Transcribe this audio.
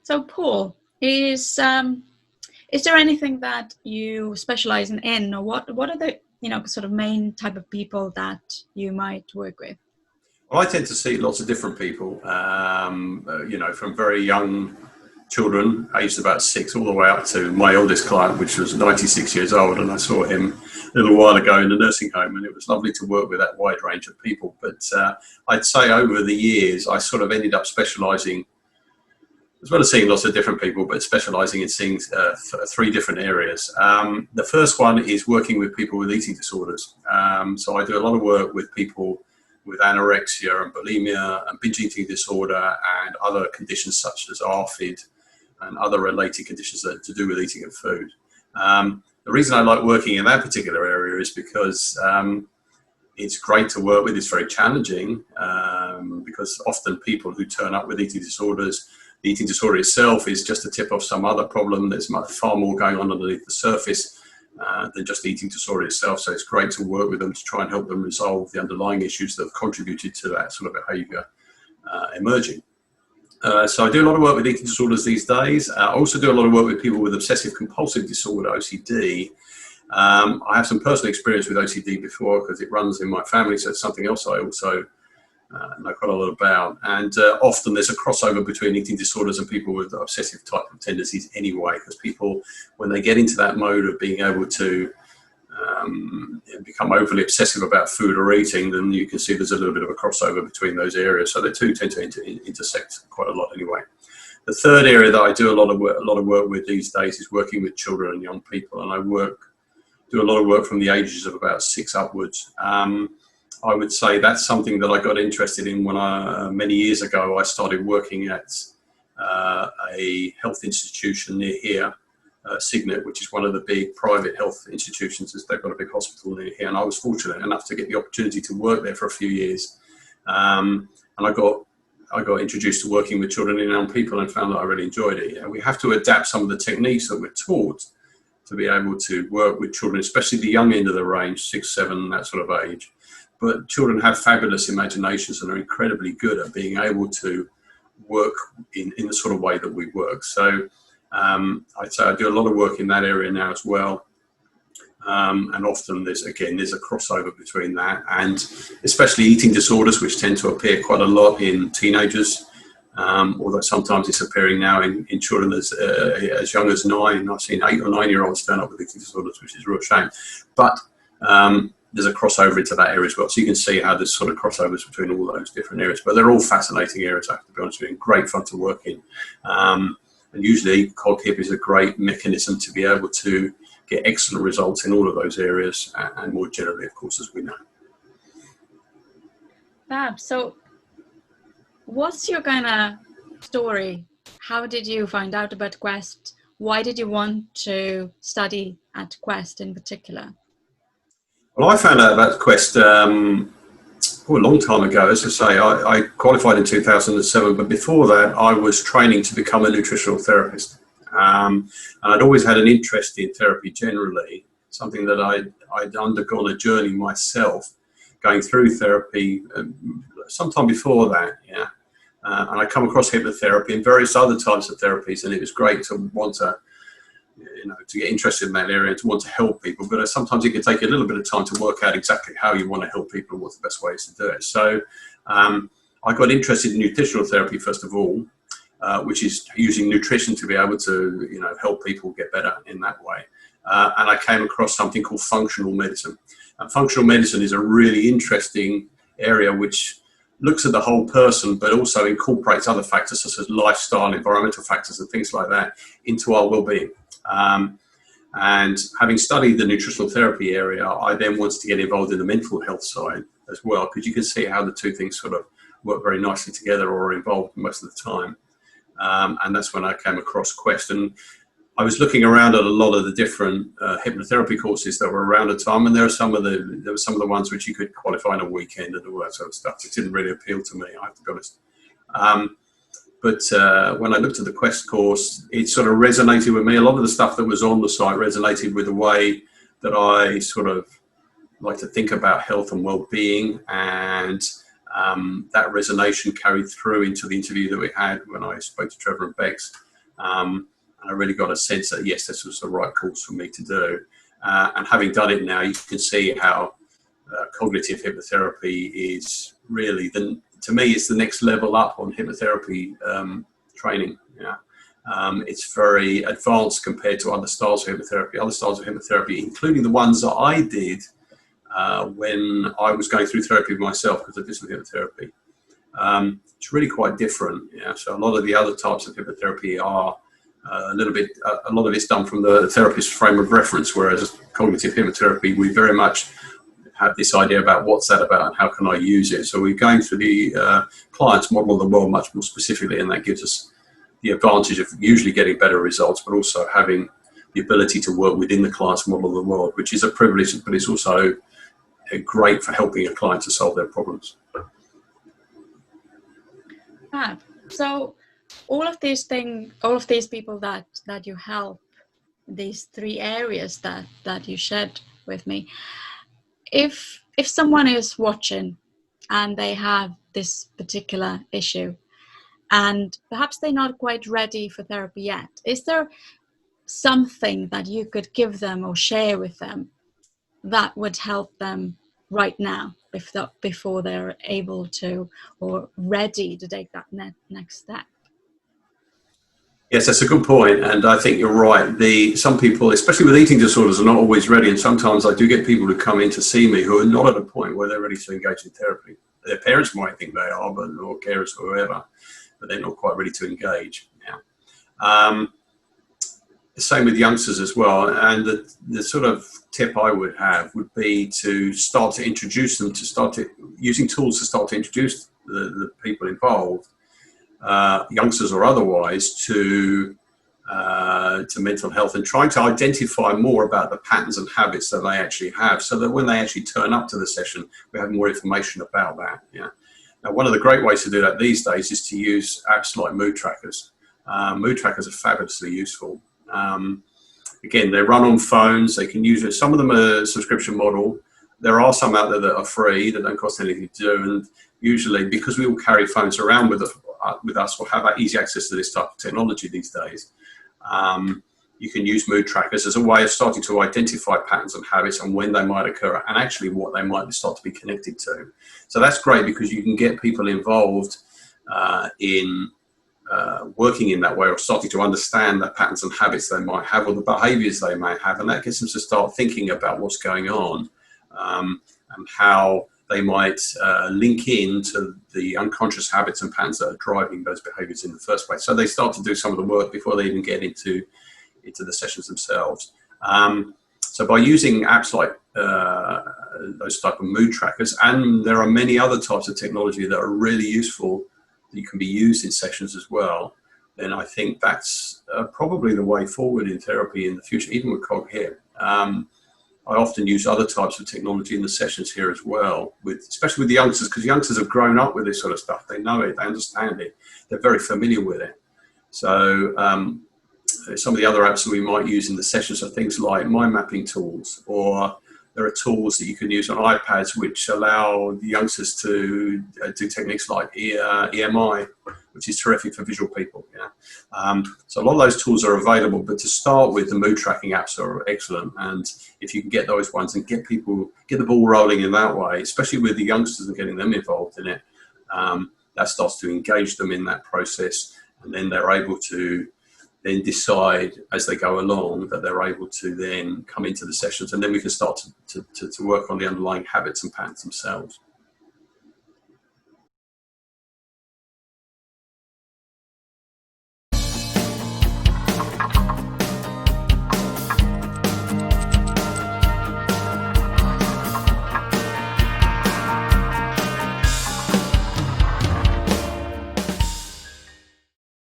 So, Paul, is there anything that you specialize in, or what are the sort of main type of people that you might work with? Well, I tend to see lots of different people, from very young children, aged about 6, all the way up to my oldest client, which was 96 years old. And I saw him a little while ago in the nursing home, and it was lovely to work with that wide range of people. But I'd say over the years, I sort of ended up specializing, as well as seeing lots of different people, but specializing in seeing 3 different areas. The first one is working with people with eating disorders. So I do a lot of work with people with anorexia and bulimia and binge eating disorder and other conditions such as ARFID and other related conditions that are to do with eating and food. The reason I like working in that particular area is because it's great to work with. It's very challenging because often people who turn up with eating disorders, the eating disorder itself is just a tip of some other problem. There's far more going on underneath the surface than just the eating disorder itself. So it's great to work with them to try and help them resolve the underlying issues that have contributed to that sort of behaviour emerging. So I do a lot of work with eating disorders these days. I also do a lot of work with people with obsessive compulsive disorder, OCD. I have some personal experience with OCD before because it runs in my family, so it's something else I also know quite a lot about. And often there's a crossover between eating disorders and people with obsessive type of tendencies anyway, because people, when they get into that mode of being able to become overly obsessive about food or eating, then you can see there's a little bit of a crossover between those areas. So the two tend to intersect quite a lot anyway. The third area that I do a lot of work with these days is working with children and young people, and I do a lot of work from the ages of about 6 upwards. I would say that's something that I got interested in when many years ago I started working at a health institution near here, Signet, which is one of the big private health institutions. They've got a big hospital near here, and I was fortunate enough to get the opportunity to work there for a few years. And I got introduced to working with children and young people and found that I really enjoyed it. We have to adapt some of the techniques that we're taught to be able to work with children, especially the young end of the range, 6, 7, that sort of age. But children have fabulous imaginations and are incredibly good at being able to work in the sort of way that we work. So I'd say I do a lot of work in that area now as well. And often there's a crossover between that and especially eating disorders, which tend to appear quite a lot in teenagers, although sometimes it's appearing now in children as young as 9. I've seen 8 or 9-year-olds turn up with eating disorders, which is a real shame. But there's a crossover into that area as well. So you can see how there's sort of crossovers between all those different areas. But they're all fascinating areas, I have to be honest with you, and great fun to work in. And usually CogHip is a great mechanism to be able to get excellent results in all of those areas and more generally, of course, as we know. Fab. So what's your kind of story? How did you find out about Quest? Why did you want to study at Quest in particular? Well, I found out about Quest a long time ago. As I say, I qualified in 2007, but before that I was training to become a nutritional therapist. And I'd always had an interest in therapy generally, something that I'd undergone a journey myself, going through therapy sometime before that, yeah. And I come across hypnotherapy and various other types of therapies, and it was great to want to get interested in that area and to want to help people. But sometimes it can take a little bit of time to work out exactly how you want to help people and what's the best ways to do it. So I got interested in nutritional therapy, first of all, which is using nutrition to be able to, help people get better in that way. And I came across something called functional medicine. And functional medicine is a really interesting area which looks at the whole person, but also incorporates other factors such as lifestyle, environmental factors and things like that into our well-being. And having studied the nutritional therapy area, I then wanted to get involved in the mental health side as well, because you can see how the two things sort of work very nicely together or are involved most of the time. And that's when I came across Quest. And I was looking around at a lot of the different hypnotherapy courses that were around at the time, and there were some of the ones which you could qualify in a weekend and all that sort of stuff. It didn't really appeal to me, I have to be honest. But when I looked at the Quest course, it sort of resonated with me. A lot of the stuff that was on the site resonated with the way that I sort of like to think about health and well-being, and that resonation carried through into the interview that we had when I spoke to Trevor and Bex. And I really got a sense that, yes, this was the right course for me to do. And having done it now, you can see how cognitive hypnotherapy is really, to me, it's the next level up on hypnotherapy training. Yeah. It's very advanced compared to other styles of hypnotherapy. Other styles of hypnotherapy, including the ones that I did when I was going through therapy myself, because I did some hypnotherapy. It's really quite different. Yeah. So a lot of the other types of hypnotherapy are a lot of it's done from the therapist's frame of reference, whereas cognitive hypnotherapy, we very much have this idea about what's that about and how can I use it. So we're going through the client's model of the world much more specifically, and that gives us the advantage of usually getting better results, but also having the ability to work within the client's model of the world, which is a privilege, but it's also great for helping a client to solve their problems. So all of these people that you help, these three areas that you shared with me, if someone is watching and they have this particular issue and perhaps they're not quite ready for therapy yet, is there something that you could give them or share with them that would help them right now before they're able to or ready to take that next step? Yes, that's a good point, and I think you're right. Some people, especially with eating disorders, are not always ready, and sometimes I do get people who come in to see me who are not at a point where they're ready to engage in therapy. Their parents might think they are, or carers or whoever, but they're not quite ready to engage. Yeah. The same with youngsters as well, and the sort of tip I would have would be to start to introduce them, using tools to start to introduce the people involved, youngsters or otherwise, to mental health, and trying to identify more about the patterns and habits that they actually have, so that when they actually turn up to the session, we have more information about that. Yeah. Now, one of the great ways to do that these days is to use apps like mood trackers. Mood trackers are fabulously useful. Again, they run on phones. They can use it. Some of them are a subscription model. There are some out there that are free, that don't cost anything to do. And usually, because we all carry phones around with us or have easy access to this type of technology these days, you can use mood trackers as a way of starting to identify patterns and habits and when they might occur and actually what they might start to be connected to. So that's great, because you can get people involved in working in that way, or starting to understand the patterns and habits they might have, or the behaviors they may have, and that gets them to start thinking about what's going on, and how they might link in to the unconscious habits and patterns that are driving those behaviors in the first place. So they start to do some of the work before they even get into the sessions themselves. So by using apps like those type of mood trackers, and there are many other types of technology that are really useful that you can be used in sessions as well, then I think that's probably the way forward in therapy in the future, even with CogHip. I often use other types of technology in the sessions here as well, especially with the youngsters, because youngsters have grown up with this sort of stuff. They know it, they understand it, they're very familiar with it. So some of the other apps that we might use in the sessions are things like mind mapping tools, or there are tools that you can use on iPads which allow the youngsters to do techniques like EMI, which is terrific for visual people. Yeah. So a lot of those tools are available, but to start with, the mood tracking apps are excellent. And if you can get those ones and get the ball rolling in that way, especially with the youngsters and getting them involved in it, that starts to engage them in that process, and then they're able to then decide as they go along that they're able to then come into the sessions, and then we can start to work on the underlying habits and patterns themselves.